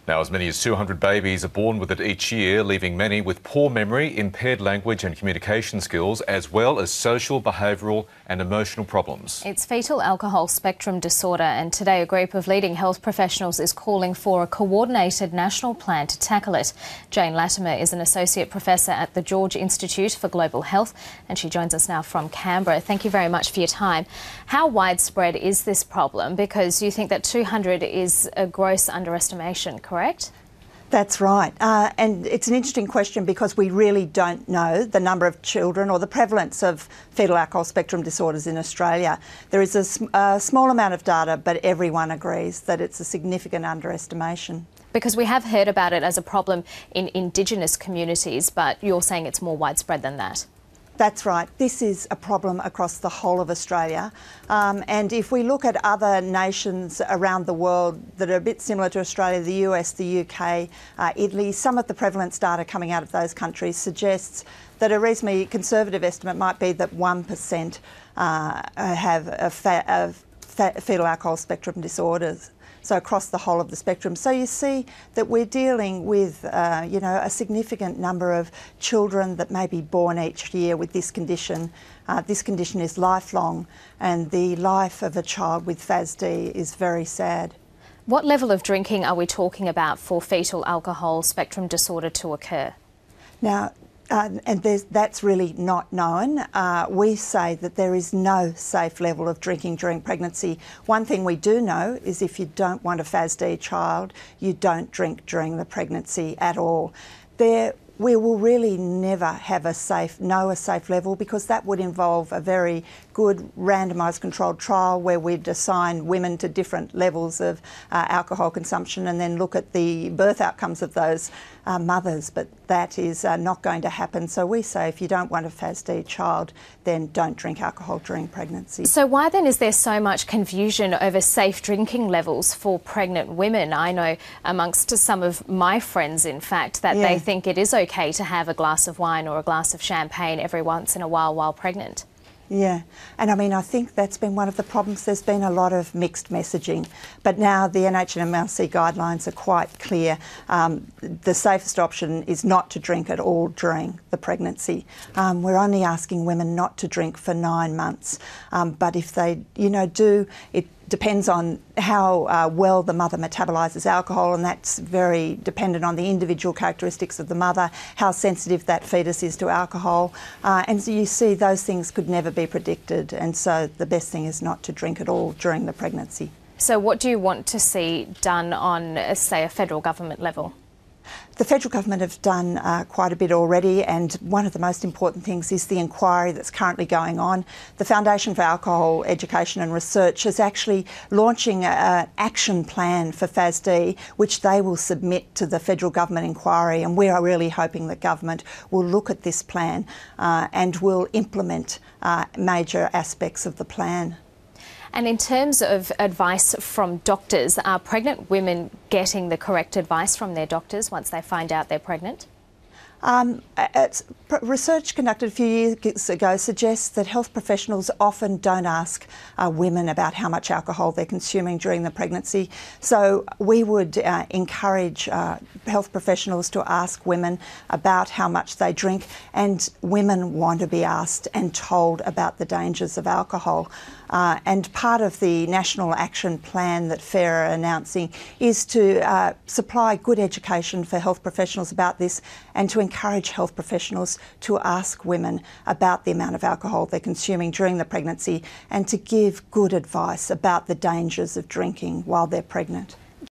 Now, as many as 200 babies are born with it each year, leaving many with poor memory, impaired language and communication skills, as well as social, behavioural and emotional problems. It's fetal alcohol spectrum disorder, and today a group of leading health professionals is calling for a coordinated national plan to tackle it. Jane Latimer is an associate professor at the George Institute for Global Health, and she joins us now from Canberra. Thank you very much for your time. How widespread is this problem? Because you think that 200 is a gross underestimation, correct? That's right. And it's an interesting question because we really don't know the number of children or the prevalence of fetal alcohol spectrum disorders in Australia. There is a small amount of data, but everyone agrees that it's a significant underestimation. Because we have heard about it as a problem in Indigenous communities, but you're saying it's more widespread than that. That's right. This is a problem across the whole of Australia. And if we look at other nations around the world that are a bit similar to Australia, the US, the UK, Italy, some of the prevalence data coming out of those countries suggests that a reasonably conservative estimate might be that 1% have fetal alcohol spectrum disorders. So across the whole of the spectrum. So you see that we're dealing with, a significant number of children that may be born each year with this condition. This condition is lifelong, and the life of a child with FASD is very sad. What level of drinking are we talking about for fetal alcohol spectrum disorder to occur? Now, that's really not known. We say that there is no safe level of drinking during pregnancy. One thing we do know is if you don't want a FASD child, you don't drink during the pregnancy at all. We will really never have a safe level, because that would involve a very good randomised controlled trial where we'd assign women to different levels of alcohol consumption and then look at the birth outcomes of those mothers. But that is not going to happen. So we say if you don't want a FASD child, then don't drink alcohol during pregnancy. So why then is there so much confusion over safe drinking levels for pregnant women? I know amongst some of my friends, in fact, that they think it is okay to have a glass of wine or a glass of champagne every once in a while pregnant. Yeah, and I mean, I think that's been one of the problems. There's been a lot of mixed messaging, but now the NHMRC guidelines are quite clear. The safest option is not to drink at all during the pregnancy. We're only asking women not to drink for 9 months, but if they, do, it depends on how well the mother metabolises alcohol, and that's very dependent on the individual characteristics of the mother, how sensitive that fetus is to alcohol. And so you see those things could never be predicted, and so the best thing is not to drink at all during the pregnancy. So what do you want to see done on, say, a federal government level? The federal government have done quite a bit already, and one of the most important things is the inquiry that's currently going on. The Foundation for Alcohol Education and Research is actually launching an action plan for FASD, which they will submit to the federal government inquiry, and we are really hoping that government will look at this plan and will implement major aspects of the plan. And in terms of advice from doctors, are pregnant women getting the correct advice from their doctors once they find out they're pregnant? Research conducted a few years ago suggests that health professionals often don't ask women about how much alcohol they're consuming during the pregnancy. So we would encourage health professionals to ask women about how much they drink, and women want to be asked and told about the dangers of alcohol. And part of the National Action Plan that FARE are announcing is to supply good education for health professionals about this, and to encourage health professionals to ask women about the amount of alcohol they're consuming during the pregnancy, and to give good advice about the dangers of drinking while they're pregnant.